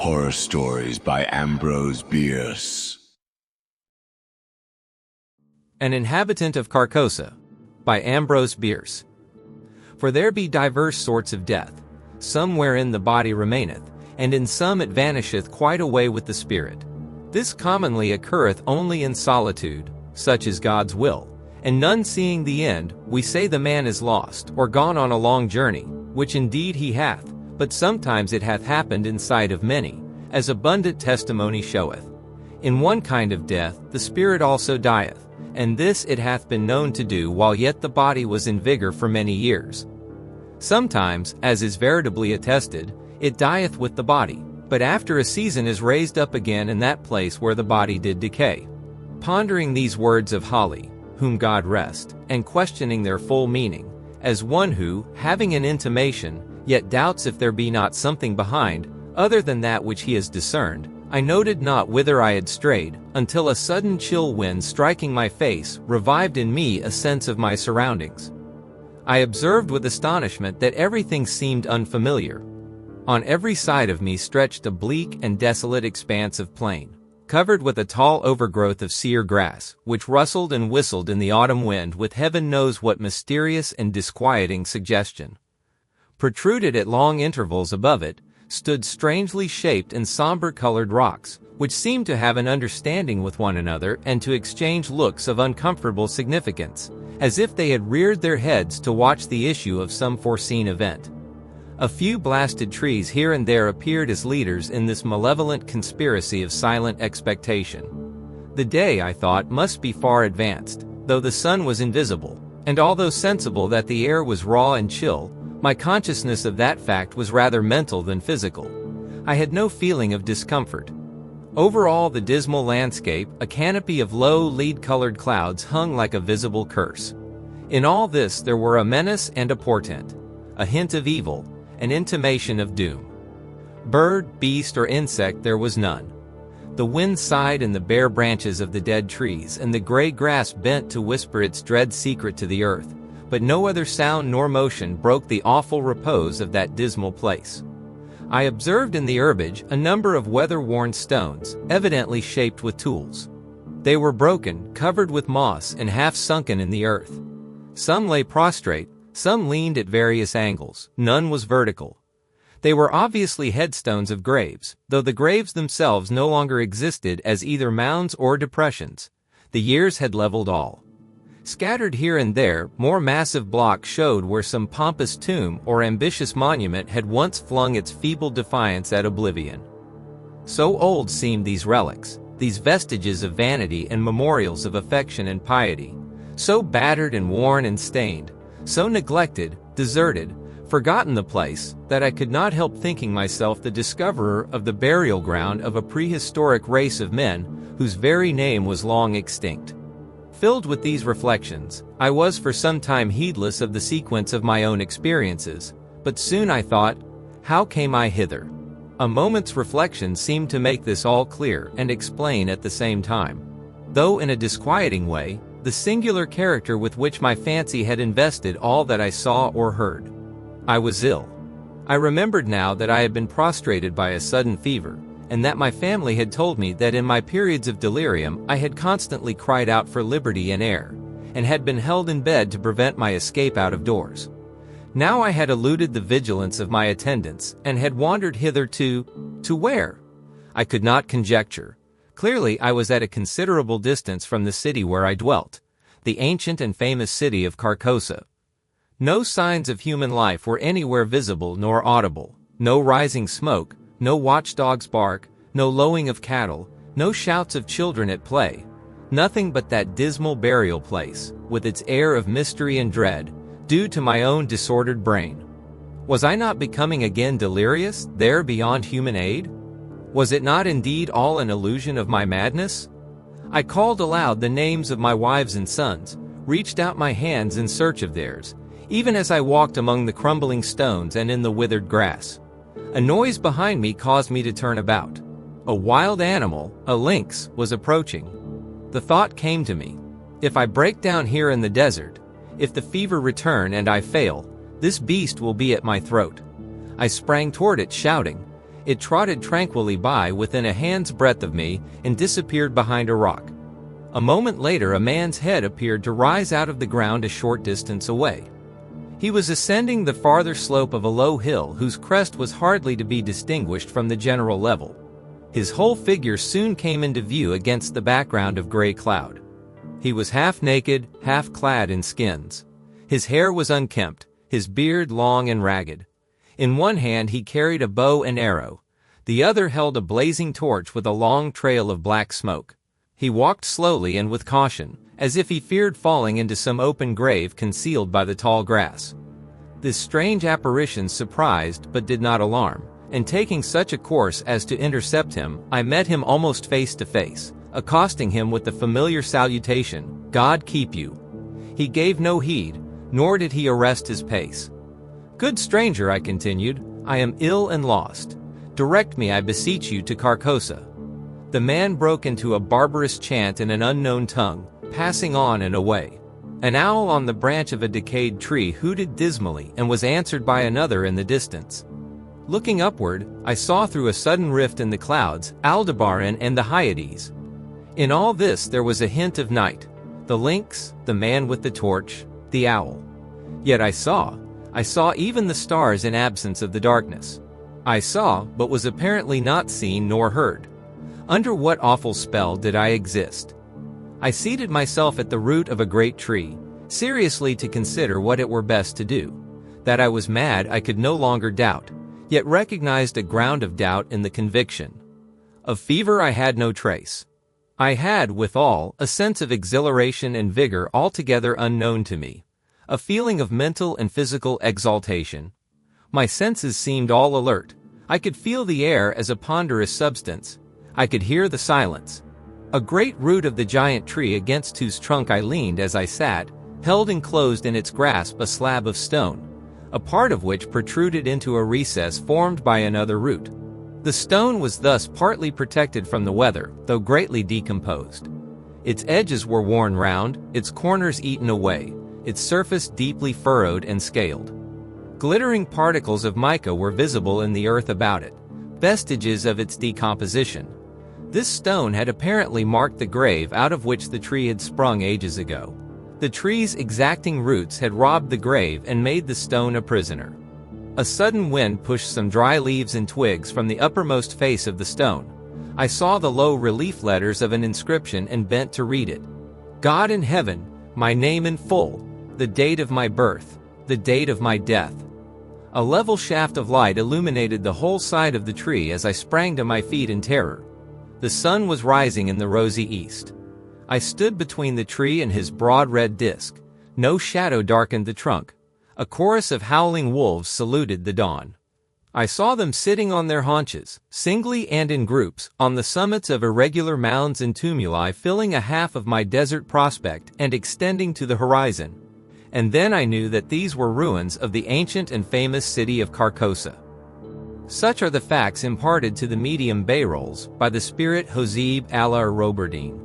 Horror Stories by Ambrose Bierce. An Inhabitant of Carcosa by Ambrose Bierce. For there be divers sorts of death, some wherein the body remaineth, and in some it vanisheth quite away with the spirit. This commonly occurreth only in solitude, such is God's will, and none seeing the end, we say the man is lost, or gone on a long journey, which indeed he hath, but sometimes it hath happened in sight of many, as abundant testimony showeth. In one kind of death the spirit also dieth, and this it hath been known to do while yet the body was in vigor for many years. Sometimes, as is veritably attested, it dieth with the body, but after a season is raised up again in that place where the body did decay. Pondering these words of Holly, whom God rest, and questioning their full meaning, as one who, having an intimation, yet doubts if there be not something behind, other than that which he has discerned, I noted not whither I had strayed, until a sudden chill wind striking my face revived in me a sense of my surroundings. I observed with astonishment that everything seemed unfamiliar. On every side of me stretched a bleak and desolate expanse of plain, covered with a tall overgrowth of sere grass, which rustled and whistled in the autumn wind with heaven knows what mysterious and disquieting suggestion. Protruded at long intervals above it, stood strangely shaped and somber-colored rocks, which seemed to have an understanding with one another and to exchange looks of uncomfortable significance, as if they had reared their heads to watch the issue of some foreseen event. A few blasted trees here and there appeared as leaders in this malevolent conspiracy of silent expectation. The day, I thought, must be far advanced, though the sun was invisible, and although sensible that the air was raw and chill, my consciousness of that fact was rather mental than physical. I had no feeling of discomfort. Over all the dismal landscape, a canopy of low, lead-colored clouds hung like a visible curse. In all this there were a menace and a portent, a hint of evil, an intimation of doom. Bird, beast, or insect there was none. The wind sighed in the bare branches of the dead trees, and the gray grass bent to whisper its dread secret to the earth, but no other sound nor motion broke the awful repose of that dismal place. I observed in the herbage a number of weather-worn stones, evidently shaped with tools. They were broken, covered with moss, and half sunken in the earth. Some lay prostrate, some leaned at various angles, none was vertical. They were obviously headstones of graves, though the graves themselves no longer existed as either mounds or depressions. The years had leveled all. Scattered here and there, more massive blocks showed where some pompous tomb or ambitious monument had once flung its feeble defiance at oblivion. So old seemed these relics, these vestiges of vanity and memorials of affection and piety, so battered and worn and stained, so neglected, deserted, forgotten the place, that I could not help thinking myself the discoverer of the burial ground of a prehistoric race of men whose very name was long extinct. Filled with these reflections, I was for some time heedless of the sequence of my own experiences, but soon I thought, how came I hither? A moment's reflection seemed to make this all clear and explain at the same time, though in a disquieting way, the singular character with which my fancy had invested all that I saw or heard. I was ill. I remembered now that I had been prostrated by a sudden fever, and that my family had told me that in my periods of delirium I had constantly cried out for liberty and air, and had been held in bed to prevent my escape out of doors. Now I had eluded the vigilance of my attendants, and had wandered hither to where? I could not conjecture. Clearly I was at a considerable distance from the city where I dwelt, the ancient and famous city of Carcosa. No signs of human life were anywhere visible nor audible, no rising smoke, no watchdog's bark, no lowing of cattle, no shouts of children at play, nothing but that dismal burial place, with its air of mystery and dread, due to my own disordered brain. Was I not becoming again delirious, there beyond human aid? Was it not indeed all an illusion of my madness? I called aloud the names of my wives and sons, reached out my hands in search of theirs, even as I walked among the crumbling stones and in the withered grass. A noise behind me caused me to turn about. A wild animal, a lynx, was approaching. The thought came to me, if I break down here in the desert, if the fever return and I fail, this beast will be at my throat. I sprang toward it shouting, It trotted tranquilly by within a hand's breadth of me and disappeared behind a rock. A moment later, a man's head appeared to rise out of the ground a short distance away. He was ascending the farther slope of a low hill whose crest was hardly to be distinguished from the general level. His whole figure soon came into view against the background of gray cloud. He was half naked, half clad in skins. His hair was unkempt, his beard long and ragged. In one hand he carried a bow and arrow. The other held a blazing torch with a long trail of black smoke. He walked slowly and with caution, as if he feared falling into some open grave concealed by the tall grass. This strange apparition surprised but did not alarm, and taking such a course as to intercept him, I met him almost face to face, accosting him with the familiar salutation, "God keep you." He gave no heed, nor did he arrest his pace. "Good stranger," I continued, "I am ill and lost. Direct me, I beseech you, to Carcosa." The man broke into a barbarous chant in an unknown tongue, passing on and away. An owl on the branch of a decayed tree hooted dismally and was answered by another in the distance. Looking upward, I saw through a sudden rift in the clouds Aldebaran and the Hyades. In all this there was a hint of night: the lynx, the man with the torch, the owl. Yet I saw even the stars in absence of the darkness. I saw, but was apparently not seen nor heard. Under what awful spell did I exist? I seated myself at the root of a great tree, seriously to consider what it were best to do. That I was mad I could no longer doubt, yet recognized a ground of doubt in the conviction. Of fever I had no trace. I had, withal, a sense of exhilaration and vigor altogether unknown to me, a feeling of mental and physical exaltation. My senses seemed all alert. I could feel the air as a ponderous substance. I could hear the silence. A great root of the giant tree against whose trunk I leaned as I sat, held enclosed in its grasp a slab of stone, a part of which protruded into a recess formed by another root. The stone was thus partly protected from the weather, though greatly decomposed. Its edges were worn round, its corners eaten away, its surface deeply furrowed and scaled. Glittering particles of mica were visible in the earth about it, vestiges of its decomposition. This stone had apparently marked the grave out of which the tree had sprung ages ago. The tree's exacting roots had robbed the grave and made the stone a prisoner. A sudden wind pushed some dry leaves and twigs from the uppermost face of the stone. I saw the low relief letters of an inscription and bent to read it. God in heaven, my name in full, the date of my birth, the date of my death. A level shaft of light illuminated the whole side of the tree as I sprang to my feet in terror. The sun was rising in the rosy east. I stood between the tree and his broad red disk. No shadow darkened the trunk. A chorus of howling wolves saluted the dawn. I saw them sitting on their haunches, singly and in groups, on the summits of irregular mounds and tumuli filling a half of my desert prospect and extending to the horizon. And then I knew that these were ruins of the ancient and famous city of Carcosa. Such are the facts imparted to the medium Bayrols by the spirit Hoseb Allah Roberdine.